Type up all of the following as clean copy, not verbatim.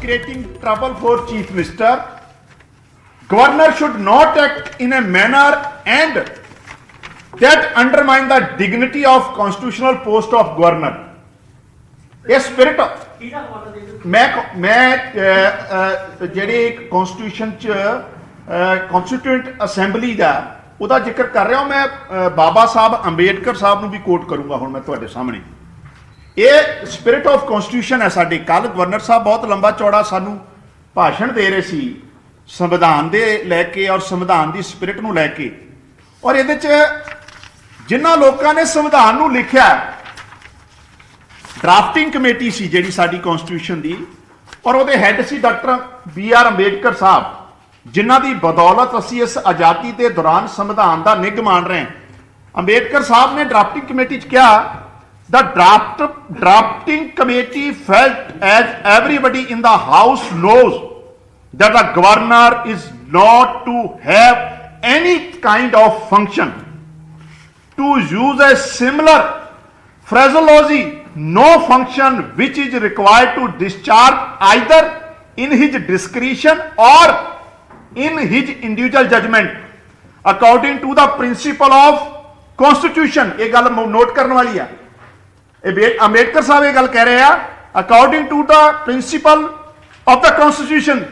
creating trouble for Chief Minister. Governor should not act in a manner and that undermine the dignity of constitutional post of governor. A spirit of मैं ਜਿਹੜੀ constitution ਚ ਕਨਸਟੀਟਿਊਂਟ assembly ਦਾ ਉਹਦਾ ਜ਼ਿਕਰ ਕਰ ਰਿਹਾ ਮੈਂ ਬਾਬਾ ਸਾਹਿਬ ਅੰਬੇਡਕਰ ਸਾਹਿਬ ਨੂੰ ਵੀ ਕੋਟ ਕਰੂੰਗਾ ਹੁਣ ਮੈਂ ਤੁਹਾਡੇ ਸਾਹਮਣੇ ਇਹ ਸਪਿਰਿਟ ਆਫ ਕਨਸਟੀਟਿਊਸ਼ਨ ਹੈ ਸਾਡੀ ਕੱਲ ਗਵਰਨਰ ਸਾਹਿਬ ਬਹੁਤ ਲੰਬਾ ਚੌੜਾ ਸਾਨੂੰ ਭਾਸ਼ਣ ਦੇ ਰਹੇ ਸੀ ਸੰਵਿਧਾਨ ਦੇ ਲੈ ਕੇ ਔਰ ਸੰਵਿਧਾਨ ਦੀ ਸਪਿਰਿਟ ਨੂੰ ਲੈ ਕੇ ਔਰ ਇਹਦੇ ਚ ਜਿਨ੍ਹਾਂ ਲੋਕਾਂ ਨੇ ਸੰਵਿਧਾਨ ਨੂੰ ਲਿਖਿਆ ਡਰਾਫਟਿੰਗ ਕਮੇਟੀ ਸੀ ਜਿਹੜੀ ਸਾਡੀ ਕਨਸਟੀਟਿਊਸ਼ਨ ਦੀ ਔਰ ਉਹਦੇ ਹੈੱਡ ਸੀ ਡਾਕਟਰ BR ਅੰਬੇਡਕਰ ਸਾਹਿਬ ਜਿਨ੍ਹਾਂ ਦੀ ਬਦੌਲਤ ਅਸੀਂ ਇਸ ਆਜ਼ਾਦੀ ਦੇ ਦੌਰਾਨ ਸੰਵਿਧਾਨ ਦਾ ਨਿੱਘ ਮਾਣ ਰਹੇ ਹਾਂ ਅੰਬੇਡਕਰ ਸਾਹਿਬ ਨੇ ਡਰਾਫਟਿੰਗ ਕਮੇਟੀ 'ਚ ਕਿਹਾ the drafting committee felt as everybody in the house knows that the governor is not to have any kind of function. To use a similar phraseology, no function which is required to discharge either in his discretion or in his individual judgment according to the principle of constitution. ये गल note करने वाली है अंबेडकर साहब ये गल कह रहे हैं according to the principle of the constitution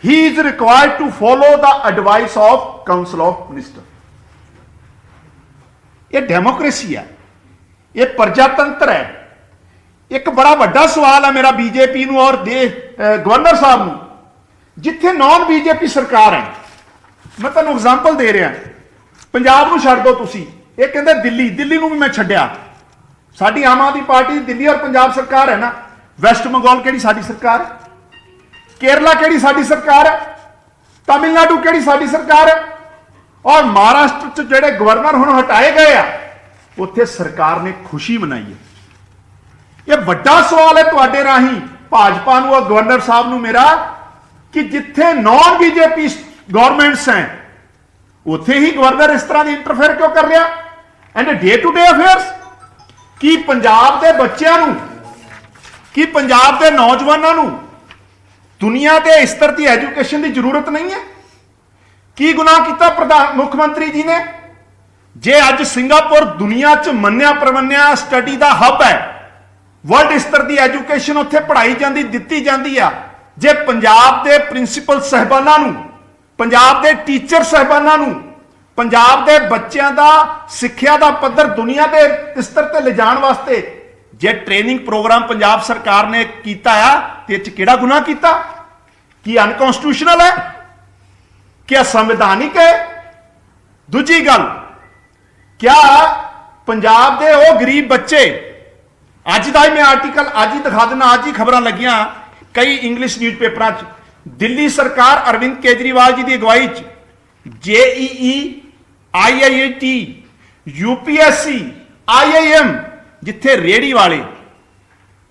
he is required to follow the advice of council of minister ये डेमोक्रेसी है ये प्रजातंत्र है एक बड़ा वड्डा सवाल है मेरा बीजेपी नूं और गवर्नर साहब नूं जिथे नॉन बीजेपी सरकार है मैं तुहानूं एग्जाम्पल दे रहा पंजाब नूं छड्ड दो तुसीं ये कहंदे दिल्ली नूं भी मैं छड्डिया साडी आम आदमी पार्टी दिल्ली और पंजाब सरकार है ना वैस्ट बंगाल केड़ी साडी सरकार है केरला केड़ी साडी सरकार है तमिलनाडु केड़ी साडी सरकार है और महाराष्ट्र च जेड़े गवर्नर हुण हटाए गए आ उत्थे सरकार ने खुशी मनाई है ये बड़ा सवाल है तुहाडे राही भाजपा नूं और गवर्नर साहब नूं मेरा कि जिथे नॉन बीजेपी गवर्नमेंट्स हैं उत्थे ही गवर्नर इस तरह की इंटरफेयर क्यों कर रहा and day to day affairs कि पंजाब के बच्चों कि पंजाब के नौजवानों दुनिया के स्तर की एजुकेशन की जरूरत नहीं है की गुनाह किया प्रधान मुख्यमंत्री जी ने जे अज सिंगापुर दुनिया च मन्निया परमन्निया स्टडी का हब है वर्ल्ड स्तर की एजुकेशन उत्थे पढ़ाई जाती दी जाती है जे पंजाब के प्रिंसीपल साहबाना पंजाब के टीचर साहबाना पंजाब के बच्चों का सिक्ख्या का पद्धर दुनिया के स्तर पर ले जाने वास्ते जे ट्रेनिंग प्रोग्राम पंजाब सरकार ने किया है तो किहड़ा गुनाह किया कि अनकॉन्स्टिट्यूशनल है क्या संवैधानिक है दूजी गल क्या पंजाब के वो गरीब बच्चे अज का मैं आर्टिकल अज ही दिखा देना अज ही खबर लगियां कई इंग्लिश न्यूज़ पेपर दिल्ली सरकार अरविंद केजरीवाल जी की अगवाई JEE IIT UPSC IIM जिथे रेहड़ी वाले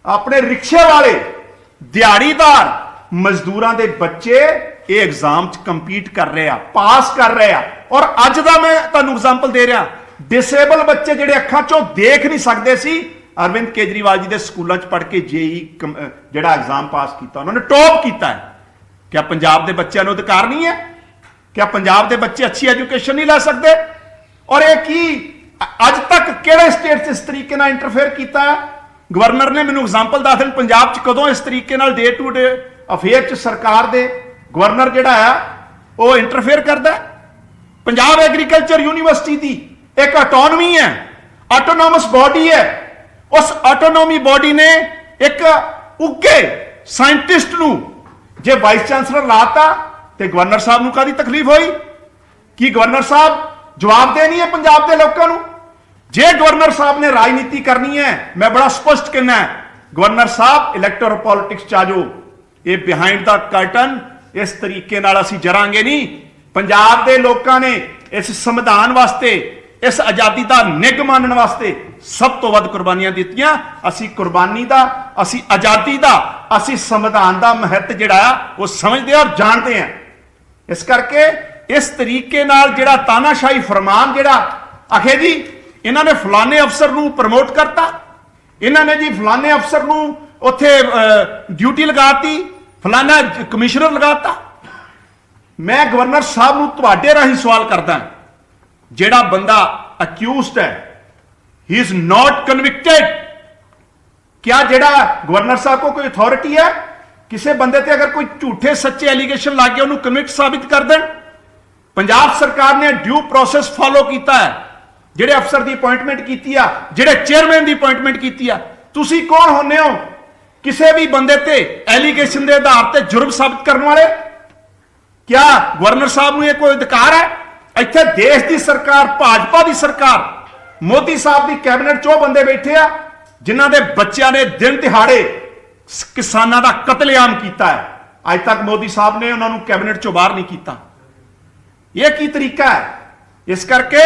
अपने रिक्शे वाले दिहाड़ीदार मजदूरों के बच्चे ये एग्जाम च कंपीट कर रहे हैं पास कर रहे हैं और अज का मैं तुहानूं एग्जाम्पल दे रहा डिसेबल बच्चे जिहड़े अखां चों देख नहीं सकते सी अरविंद केजरीवाल जी के स्कूलों च पढ़ के JEE जिहड़ा एग्जाम पास किया उन्होंने टॉप किया है क्या पंजाब के बच्चों को अधिकार नहीं है क्या पंजाब के बच्चे अच्छी एजुकेशन नहीं लै सकते और ये की अज तक किहड़े स्टेट इस तरीके नाल इंटरफेयर किया है गवर्नर ने मैनूं एग्जाम्पल दस दिन पंजाब च कदों इस तरीके नाल डे टू डे अफेयर च सरकार दे गवर्नर जिहड़ा है वो इंटरफेयर करता है पंजाब एग्रीकल्चर यूनिवर्सिटी की एक ऑटोनमी है ऑटोनोमस बॉडी है उस ऑटोनोमी बॉडी ने एक उगे साइंटिस्ट नूं जे वाइस चांसलर लाता तो गवर्नर साहब नूं काहदी तकलीफ हुई कि गवर्नर साहब जवाबदेह नहीं है पंजाब के लोगों को जे गवर्नर साहब ने राजनीति करनी है मैं बड़ा स्पष्ट कहना है गवर्नर साहब इलैक्टोरल पॉलिटिक्स च आ जाओ ये बिहाइंड द कर्टन इस तरीके नाल असीं जरांगे नहीं पंजाब के लोगों ने इस संविधान वास्ते इस आज़ादी का निग मानने वास्ते सब तो वध कुर्बानियां दित्तियां असीं कुर्बानी का असीं आज़ादी का असीं संविधान का महत्व जिहड़ा वो समझते और जानते हैं इस करके इस तरीके नाल जिहड़ा तानाशाही फरमान जिहड़ा आखे जी इन्होंने फलाने अफसर नूं प्रमोट करता इन्होंने जी फलाने अफसर नूं उत्थे ड्यूटी लगाती फलाना कमिश्नर लगाता। मैं गवर्नर साहब नूं तुहाडे राही सवाल करदा, जिहड़ा बंदा अक्यूज्ड है, ही इज नॉट कन्विक्टेड। क्या जिहड़ा गवर्नर साहब को कोई अथॉरिटी है किसी बंदे ते अगर कोई झूठे सच्चे एलीगेशन ला के उन्होंने कन्विक्ट साबित कर देन? पंजाब सरकार ने ड्यू प्रोसेस फॉलो किया है, जिहड़े अफसर की अपॉइंटमेंट की है, जिहड़े चेयरमैन की अपॉइंटमेंट की है। तुसी कौन होने हो किसी भी बंदे ते एलीगेशन के आधार पर जुर्म साबित करने वाले? क्या गवर्नर साहब को कोई अधिकार है? इत्थे देश की सरकार, भाजपा की सरकार, मोदी साहब की कैबिनेट चो बंदे बैठे आ जिन्हां दे बच्चों ने दिन दिहाड़े किसानों का कतलेआम किया है। अज तक मोदी साहब ने उन्होंने कैबिनेट चो बाहर नहीं किया। यह की तरीका है? इस करके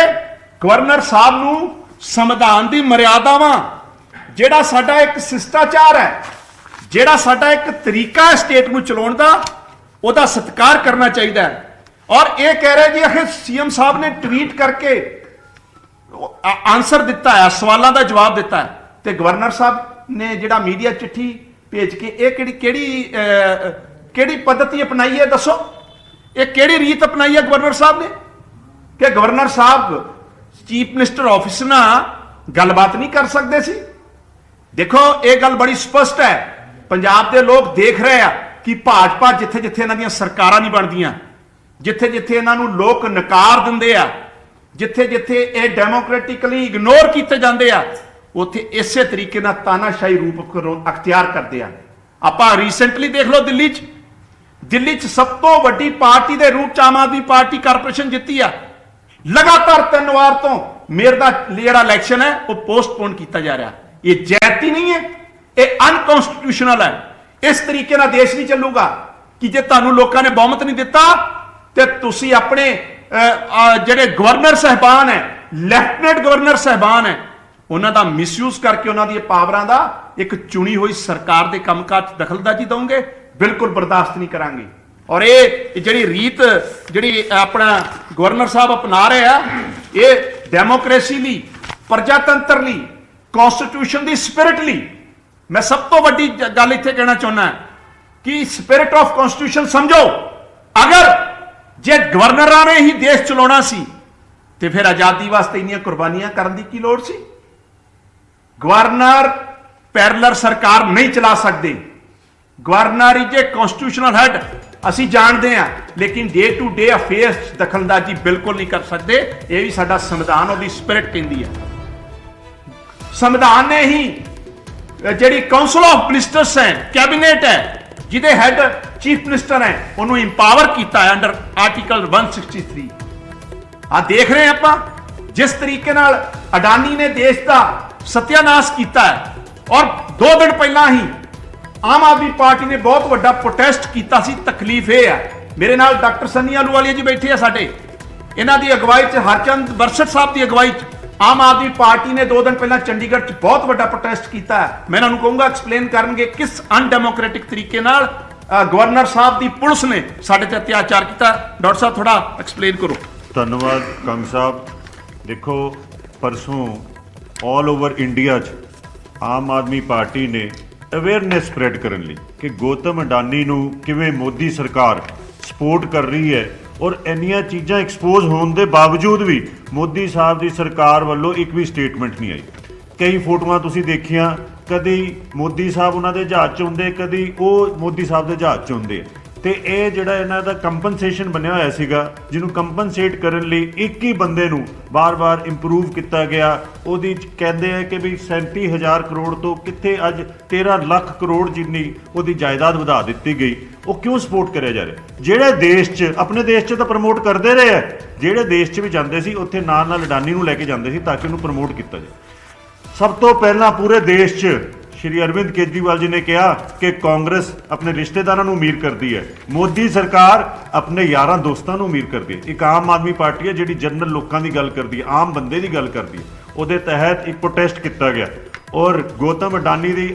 गवर्नर साहब नूं संविधान की मर्यादावां, जिहड़ा साडा एक शिष्टाचार है, जिहड़ा साडा एक तरीका है स्टेट नूं चलाउण दा, उहदा सत्कार करना चाहिए। और यह कह रहे जी आखिर सीएम साहब ने ट्वीट करके आंसर दिता है, सवालों का जवाब दिता है, तो गवर्नर साहब ने जिहड़ा मीडिया चिट्ठी भेज के किहड़ी पद्धति अपनाई है? दसो, ये किहड़ी रीत अपनाई है गवर्नर साहब ने? कि गवर्नर साहब चीफ मिनिस्टर ऑफिस नाल गलबात नहीं कर सकते सी? देखो ये गल बड़ी स्पष्ट है, पंजाब के लोग देख रहे हैं कि भाजपा जिथे जिथे इन्हां दीयां सरकारां नहीं बनदियां, जिथे जिथे इन्हां नूं लोक नकार दिंदे आ, जिथे जिथे ये डेमोक्रेटिकली इग्नोर किए जाते हैं, उत्थे इसे तरीके नाल तानाशाही रूप अख्तियार करते हैं। आपां रिसेंटली देख लो दिल्ली च सब तो वड्डी पार्टी के रूप च आम आदमी पार्टी कारपोरेशन जीती है। लगातार 3 वार तो मेयर का जिहड़ा इलैक्शन है वो पोस्टपोन किया जा रहा। ये जैती नहीं है, ये अनकॉन्स्टिट्यूशनल है। इस तरीके नाल देश नहीं चलूगा कि जे तुहानूं लोकां ने बहुमत नहीं दिता ते तुसीं अपने जिहड़े गवर्नर साहबान है, लैफ्टिनेंट गवर्नर साहबान है, उन्हों का मिसयूज करके उन्होंने पावरां का एक चुनी हुई सरकार के कामकाज दखलअंदाजी दोगे, बिल्कुल बर्दाश्त नहीं करांगे। और ये जिहड़ी रीत जिहड़ी अपना गवर्नर साहब अपना रहे हैं, ये डेमोक्रेसी ली, प्रजातंत्र ली, कॉन्स्टिट्यूशन की स्पिरिट ली। मैं सब तो वड्डी गल इत्थे कहना चाहुंदा कि स्पिरिट ऑफ कॉन्स्टिट्यूशन समझो। अगर जे गवर्नरां ने ही देश चलाउणा सी ते फिर आजादी वास्ते इन्नियां कुर्बानियां करन दी की लोड़ सी? गवर्नर पैरलर सरकार नहीं चला सकते। Governor is a constitutional head, असी जानते हैं, लेकिन डे टू डे अफेयर्स दखलअंदाजी बिल्कुल नहीं कर सकते। यह भी साडा संविधान उहदी स्पिरिट कहती है। संविधान ने ही जिहड़ी काउंसिल ऑफ मिनिस्टर्स है, कैबिनेट है, जिहदे हेड चीफ मिनिस्टर है, उन्होंने इंपावर किया है अंडर आर्टिकल 163। आ देख रहे हैं आप जिस तरीके नाल अडानी ने देश का सत्यानाश किया है। और 2 दिन पहला ही आम आदमी पार्टी ने बहुत बड़ा प्रोटेस्ट किया सी। तकलीफ यह है, मेरे नाल डॉक्टर सन्नी आलूवालिया जी बैठे हैं साडे, इन्हां दी अगवाई च हरचंद बरसट साहब की अगवाई च आम आदमी पार्टी ने 2 दिन पहला चंडीगढ़ च बहुत बड़ा प्रोटेस्ट किया है। मैं इन्होंने कहूँगा एक्सप्लेन करनगे किस अनडेमोक्रेटिक तरीके नाल गवर्नर साहब की पुलिस ने साडे ते अत्याचार किया। डॉक्टर साहब थोड़ा एक्सप्लेन करो। धन्यवाद कंग साहब। देखो परसों ऑल ओवर इंडिया च आम आदमी पार्टी ने अवेयरनेस स्प्रैड करने लई कि गौतम अडानी नूं किवें मोदी सरकार सपोर्ट कर रही है, और इन्नियां चीज़ां एक्सपोज होने के बावजूद भी मोदी साहब की सरकार वालों एक भी स्टेटमेंट नहीं आई। कई फोटोआं तुसीं देखियां, कदी मोदी साहब उन्होंने जहाज़ च आउंदे, कदी वो मोदी साहब के जहाज़ च आउंदे। तो यह जिहड़ा इन्हां दा कंपनसेशन बनया होया सीगा, जिन्होंने कंपनसेट करने लई एक ही बंदे नूं बार बार इंप्रूव किया गया। उहदी कहते हैं कि भी 37,000 करोड़ तो कित्थे अज 13 लाख करोड़ जिन्नी उहदी जायदाद वधा दित्ती गई। वो क्यों सपोर्ट करिया जा रहा? जिहड़े देश च अपने देश च तो प्रमोट करते रहे है, जिहड़े देश च भी जाते सी उत्थे नाल अडानी नूं लैके जाते सी ताकि उन्होंने प्रमोट किया जाए। सब तो पहला पूरे देश च श्री अरविंद केजरीवाल जी ने कहा कि कांग्रेस अपने रिश्तेदारों को अमीर करती है, मोदी सरकार अपने यारां दोस्तों को अमीर करती है। एक आम आदमी पार्टी है जिहड़ी जनरल लोगों की गल करती है, आम बंदे की गल करती है। उहदे तहत एक प्रोटेस्ट किया गया और गौतम अडानी दी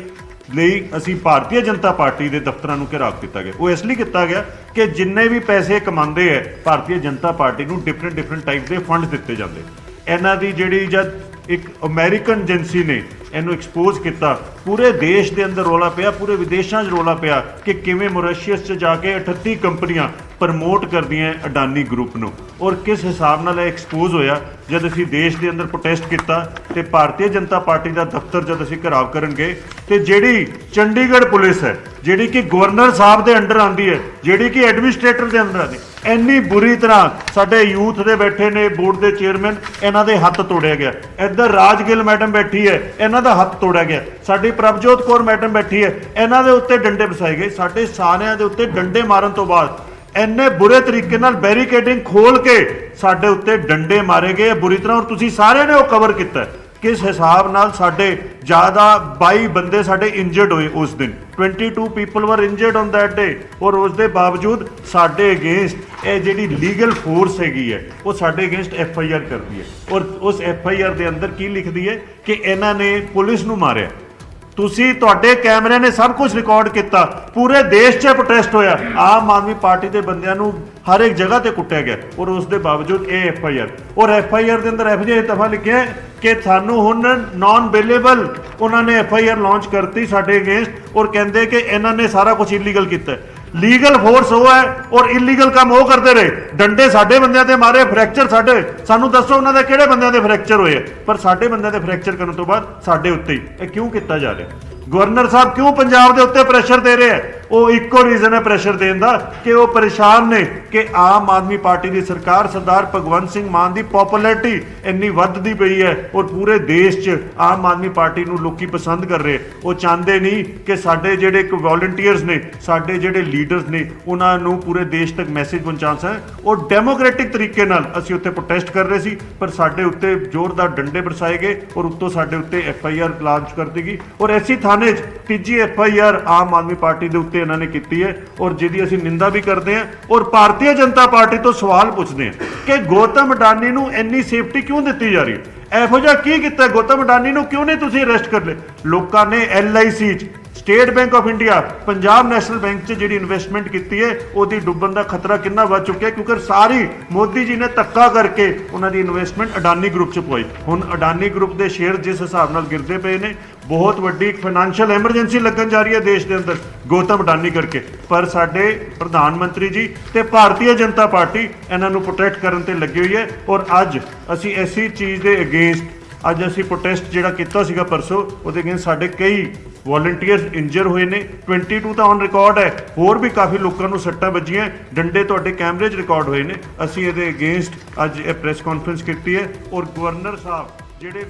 ਲਈ ਅਸੀਂ ਭਾਰਤੀ ਜਨਤਾ ਪਾਰਟੀ ਦੇ ਦਫ਼ਤਰਾਂ ਨੂੰ ਘਿਰਾਵ ਕੀਤਾ ਗਿਆ। ਉਹ ਇਸ ਲਈ ਕੀਤਾ ਗਿਆ ਕਿ ਜਿੰਨੇ ਵੀ ਪੈਸੇ ਕਮਾਉਂਦੇ ਹੈ ਭਾਰਤੀ ਜਨਤਾ ਪਾਰਟੀ ਨੂੰ ਡਿਫਰੈਂਟ ਟਾਈਪ ਦੇ ਫੰਡ ਦਿੱਤੇ ਜਾਂਦੇ। ਇਹਨਾਂ ਦੀ ਜਿਹੜੀ ਜਦ ਇੱਕ ਅਮਰੀਕਨ ਏਜੰਸੀ ਨੇ ਇਹਨੂੰ ਐਕਸਪੋਜ਼ ਕੀਤਾ। ਪੂਰੇ ਦੇਸ਼ ਦੇ ਅੰਦਰ ਰੌਲਾ ਪਿਆ, ਪੂਰੇ ਵਿਦੇਸ਼ਾਂ 'ਚ ਰੌਲਾ ਪਿਆ ਕਿ ਕਿਵੇਂ ਮੌਰੀਸ਼ੀਅਸ 'ਚ ਜਾ ਕੇ 38 ਕੰਪਨੀਆਂ ਪ੍ਰਮੋਟ ਕਰਦੀਆਂ ਅਡਾਨੀ ਗਰੁੱਪ ਨੂੰ, ਔਰ ਕਿਸ ਹਿਸਾਬ ਨਾਲ ਇਹ ਐਕਸਪੋਜ਼ ਹੋਇਆ। ਜਦ ਅਸੀਂ ਦੇਸ਼ ਦੇ ਅੰਦਰ ਪ੍ਰੋਟੈਸਟ ਕੀਤਾ ਤੇ ਭਾਰਤੀ ਜਨਤਾ ਪਾਰਟੀ ਦਾ ਦਫ਼ਤਰ ਜਦ ਅਸੀਂ ਘਿਰਾਵ ਕਰਨ ਗਏ ਤੇ ਜਿਹੜੀ ਚੰਡੀਗੜ੍ਹ ਪੁਲਿਸ ਹੈ, ਜਿਹੜੀ ਕਿ ਗਵਰਨਰ ਸਾਹਿਬ ਦੇ ਅੰਡਰ ਆਉਂਦੀ ਹੈ, ਜਿਹੜੀ ਕਿ ਐਡਮਿਨਿਸਟ੍ਰੇਟਰ ਦੇ ਅੰਦਰ ਆਉਂਦੀ, ਇੰਨੀ ਬੁਰੀ ਤਰ੍ਹਾਂ ਸਾਡੇ ਯੂਥ ਦੇ ਬੈਠੇ ਨੇ ਬੋਰਡ ਦੇ ਚੇਅਰਮੈਨ, ਇਹਨਾਂ ਦੇ ਹੱਥ ਤੋੜਿਆ ਗਿਆ। ਇੱਧਰ ਰਾਜਗਿੱਲ ਮੈਡਮ ਬੈਠੀ ਹੈ, ਇਹਨਾਂ ਦਾ ਹੱਥ ਤੋੜਿਆ ਗਿਆ। ਸਾਡੀ ਪ੍ਰਭਜੋਤ ਕੌਰ ਮੈਡਮ ਬੈਠੀ ਹੈ, ਇਹਨਾਂ ਦੇ ਉੱਤੇ ਡੰਡੇ ਵਸਾਏ ਗਏ। ਸਾਡੇ ਸਾਰਿਆਂ ਦੇ ਉੱਤੇ ਡੰਡੇ ਮਾਰਨ ਤੋਂ ਬਾਅਦ ਇੰਨੇ ਬੁਰੇ ਤਰੀਕੇ ਨਾਲ ਬੈਰੀਕੇਡਿੰਗ ਖੋਲ ਕੇ ਸਾਡੇ ਉੱਤੇ ਡੰਡੇ ਮਾਰੇ ਗਏ ਬੁਰੀ ਤਰ੍ਹਾਂ, ਔਰ ਤੁਸੀਂ ਸਾਰਿਆਂ ਨੇ ਉਹ ਕਵਰ ਕੀਤਾ। ਕਿਸ ਹਿਸਾਬ ਨਾਲ ਸਾਡੇ ਜ਼ਿਆਦਾ 22 ਬੰਦੇ ਸਾਡੇ ਇੰਜਰਡ ਹੋਏ ਉਸ ਦਿਨ, 22 ਪੀਪਲ ਵਰ ਇੰਜਰਡ ਔਨ ਦੈਟ ਡੇ, ਔਰ ਉਸ ਦੇ ਬਾਵਜੂਦ ਸਾਡੇ ਅਗੇਂਸਟ ਇਹ ਜਿਹੜੀ ਲੀਗਲ ਫੋਰਸ ਹੈਗੀ ਹੈ ਉਹ ਸਾਡੇ ਅਗੇਂਸਟ FIR ਕਰਦੀ ਹੈ, ਔਰ ਉਸ FIR ਦੇ ਅੰਦਰ ਕੀ ਲਿਖਦੀ ਹੈ ਕਿ ਇਹਨਾਂ ਨੇ ਪੁਲਿਸ ਨੂੰ ਮਾਰਿਆ। ਤੁਸੀਂ ਤੁਹਾਡੇ ਕੈਮਰੇ ਨੇ ਸਭ ਕੁਝ ਰਿਕਾਰਡ ਕੀਤਾ, ਪੂਰੇ ਦੇਸ਼ 'ਚ ਪ੍ਰੋਟੈਸਟ ਹੋਇਆ, ਆਮ ਆਦਮੀ ਪਾਰਟੀ ਦੇ ਬੰਦਿਆਂ ਨੂੰ ਹਰ ਇੱਕ ਜਗ੍ਹਾ ਤੇ ਕੁੱਟਿਆ ਗਿਆ, ਔਰ ਉਸ ਦੇ ਬਾਵਜੂਦ ਇਹ FIR, ਔਰ FIR ਦੇ ਅੰਦਰ ਇਹੋ ਜਿਹਾ ਦਫਾ ਲਿਖਿਆ ਕਿ ਸਾਨੂੰ ਹੁਣ ਨਾਨ ਬੇਲੇਬਲ ਉਹਨਾਂ ਨੇ FIR ਲਾਂਚ ਕਰਤੀ ਸਾਡੇ ਅਗੇਂਸਟ, ਔਰ ਕਹਿੰਦੇ ਕਿ ਇਹਨਾਂ ਨੇ ਸਾਰਾ ਕੁਝ ਇਲੀਗਲ ਕੀਤਾ। ਲੀਗਲ ਫੋਰਸ ਉਹ ਹੈ ਔਰ ਇਲੀਗਲ ਕੰਮ ਉਹ ਕਰਦੇ ਰਹੇ। ਡੰਡੇ ਸਾਡੇ ਬੰਦਿਆਂ ਤੇ ਮਾਰੇ, ਫ੍ਰੈਕਚਰ ਸਾਡੇ, ਸਾਨੂੰ ਦੱਸੋ ਉਹਨਾਂ ਦੇ ਕਿਹੜੇ ਬੰਦਿਆਂ ਦੇ ਫ੍ਰੈਕਚਰ ਹੋਏ, ਪਰ ਸਾਡੇ ਬੰਦਿਆਂ ਦੇ ਫ੍ਰੈਕਚਰ ਕਰਨ ਤੋਂ ਬਾਅਦ ਸਾਡੇ ਉੱਤੇ ਹੀ ਇਹ ਕਿਉਂ ਕੀਤਾ ਜਾ ਰਿਹਾ? ਗਵਰਨਰ ਸਾਹਿਬ ਕਿਉਂ ਪੰਜਾਬ ਦੇ ਉੱਤੇ ਪ੍ਰੈਸ਼ਰ ਦੇ ਰਹੇ ਹੈ? ਉਹ ਇੱਕੋ ਰੀਜ਼ਨ ਹੈ ਪ੍ਰੈਸ਼ਰ ਦੇਣ ਦਾ ਕਿ ਉਹ ਪਰੇਸ਼ਾਨ ਨੇ ਕਿ ਆਮ ਆਦਮੀ ਪਾਰਟੀ ਦੀ ਸਰਕਾਰ, ਸਰਦਾਰ ਭਗਵੰਤ ਸਿੰਘ ਮਾਨ ਦੀ ਪੋਪੂਲੈਰਿਟੀ ਇੰਨੀ ਵੱਧਦੀ ਪਈ ਹੈ, ਔਰ ਪੂਰੇ ਦੇਸ਼ 'ਚ ਆਮ ਆਦਮੀ ਪਾਰਟੀ ਨੂੰ ਲੋਕੀ ਪਸੰਦ ਕਰ ਰਹੇ। ਉਹ ਚਾਹੁੰਦੇ ਨਹੀਂ ਕਿ ਸਾਡੇ ਜਿਹੜੇ ਇੱਕ ਵੋਲੰਟੀਅਰਸ ਨੇ, ਸਾਡੇ ਜਿਹੜੇ ਲੀਡਰਸ ਨੇ, ਉਹਨਾਂ ਨੂੰ ਪੂਰੇ ਦੇਸ਼ ਤੱਕ ਮੈਸੇਜ ਪਹੁੰਚਾ ਸਕਣ। ਉਹ ਡੈਮੋਕ੍ਰੈਟਿਕ ਤਰੀਕੇ ਨਾਲ ਅਸੀਂ ਉੱਥੇ ਪ੍ਰੋਟੈਸਟ ਕਰ ਰਹੇ ਸੀ, ਪਰ ਸਾਡੇ ਉੱਤੇ ਜ਼ੋਰਦਾਰ ਡੰਡੇ ਬਰਸਾਏ ਗਏ, ਔਰ ਉੱਤੋਂ ਸਾਡੇ ਉੱਤੇ FIR ਲਾਂਚ ਕਰ ਦਿੱਤੀ ਗਈ, ਔਰ ਐਸੀ ਥਾਣੇ 'ਚ ਤੀਜੀ FIR ਆਮ ਆਦਮੀ ਪਾਰਟੀ ਦੇ ਉੱਤੇ ਇਹਨਾਂ ਨੇ ਕੀਤੀ ਹੈ, ਔਰ ਜਿਹਦੀ ਅਸੀਂ ਨਿੰਦਾ ਵੀ ਕਰਦੇ ਹਾਂ, ਔਰ ਭਾਰਤੀ ਜਨਤਾ ਪਾਰਟੀ ਤੋਂ ਸਵਾਲ ਪੁੱਛਦੇ ਹਾਂ ਕਿ ਗੌਤਮ ਅਡਾਨੀ ਨੂੰ ਇੰਨੀ ਸੇਫਟੀ ਕਿਉਂ ਦਿੱਤੀ ਜਾ ਰਹੀ ਹੈ? ਇਹੋ ਜਿਹਾ ਕੀ ਕੀਤਾ ਗੌਤਮ ਅਡਾਨੀ ਨੂੰ? ਕਿਉਂ ਨਹੀਂ ਤੁਸੀਂ ਅਰੈਸਟ ਕਰ ਲਏ? ਲੋਕਾਂ ਨੇ LIC 'ਚ, state bank of India, Punjab national bank 'ਚ ਜਿਹੜੀ ਇਨਵੈਸਟਮੈਂਟ ਕੀਤੀ ਹੈ ਉਹਦੀ ਡੁੱਬਣ ਦਾ ਖਤਰਾ ਕਿੰਨਾ ਵੱਧ ਚੁੱਕਿਆ, ਕਿਉਂਕਿ ਸਾਰੀ ਮੋਦੀ ਜੀ ਨੇ ਧੱਕਾ ਕਰਕੇ ਉਹਨਾਂ ਦੀ ਇਨਵੈਸਟਮੈਂਟ ਅਡਾਨੀ ਗਰੁੱਪ 'ਚ ਪਵਾਈ। ਹੁਣ ਅਡਾਨੀ ਗਰੁੱਪ ਦੇ ਸ਼ੇਅਰ ਜਿਸ ਹਿਸਾਬ ਨਾਲ ਗਿਰਦੇ ਪਏ ਨੇ, ਬਹੁਤ ਵੱਡੀ ਇੱਕ ਫਾਈਨੈਂਸ਼ੀਅਲ ਐਮਰਜੈਂਸੀ ਲੱਗਣ ਜਾ ਰਹੀ ਹੈ ਦੇਸ਼ ਦੇ ਅੰਦਰ ਗੌਤਮ ਅਡਾਨੀ ਕਰਕੇ, ਪਰ ਸਾਡੇ ਪ੍ਰਧਾਨ ਮੰਤਰੀ ਜੀ ਤੇ ਭਾਰਤੀ ਜਨਤਾ ਪਾਰਟੀ ਇਹਨਾਂ ਨੂੰ ਪ੍ਰੋਟੈਕਟ ਕਰਨ ਤੇ ਲੱਗੀ ਹੋਈ ਹੈ। ਔਰ ਅੱਜ ਅਸੀਂ ਐਸੀ ਚੀਜ਼ ਦੇ ਅਗੇਂਸਟ, ਅੱਜ ਅਸੀਂ ਪ੍ਰੋਟੈਸਟ ਜਿਹੜਾ ਕੀਤਾ ਸੀਗਾ ਪਰਸੋਂ, ਉਹਦੇ ਅਗੇਂਸਟ ਸਾਡੇ ਕਈ ਵੋਲੰਟੀਅਰਸ ਇੰਜਰ ਹੋਏ ਨੇ। 22 ਤਾਂ ਔਨ ਰਿਕਾਰਡ ਹੈ, ਹੋਰ ਵੀ ਕਾਫੀ ਲੋਕਾਂ ਨੂੰ ਸੱਟਾਂ ਵੱਜੀਆਂ, ਡੰਡੇ ਤੁਹਾਡੇ ਕੈਮਰੇ 'ਚ ਰਿਕਾਰਡ ਹੋਏ ਨੇ। ਅਸੀਂ ਇਹਦੇ ਅਗੇਂਸਟ ਅੱਜ ਇਹ ਪ੍ਰੈਸ ਕਾਨਫਰੰਸ ਕੀਤੀ ਹੈ, ਔਰ ਗਵਰਨਰ ਸਾਹਿਬ ਜਿਹੜੇ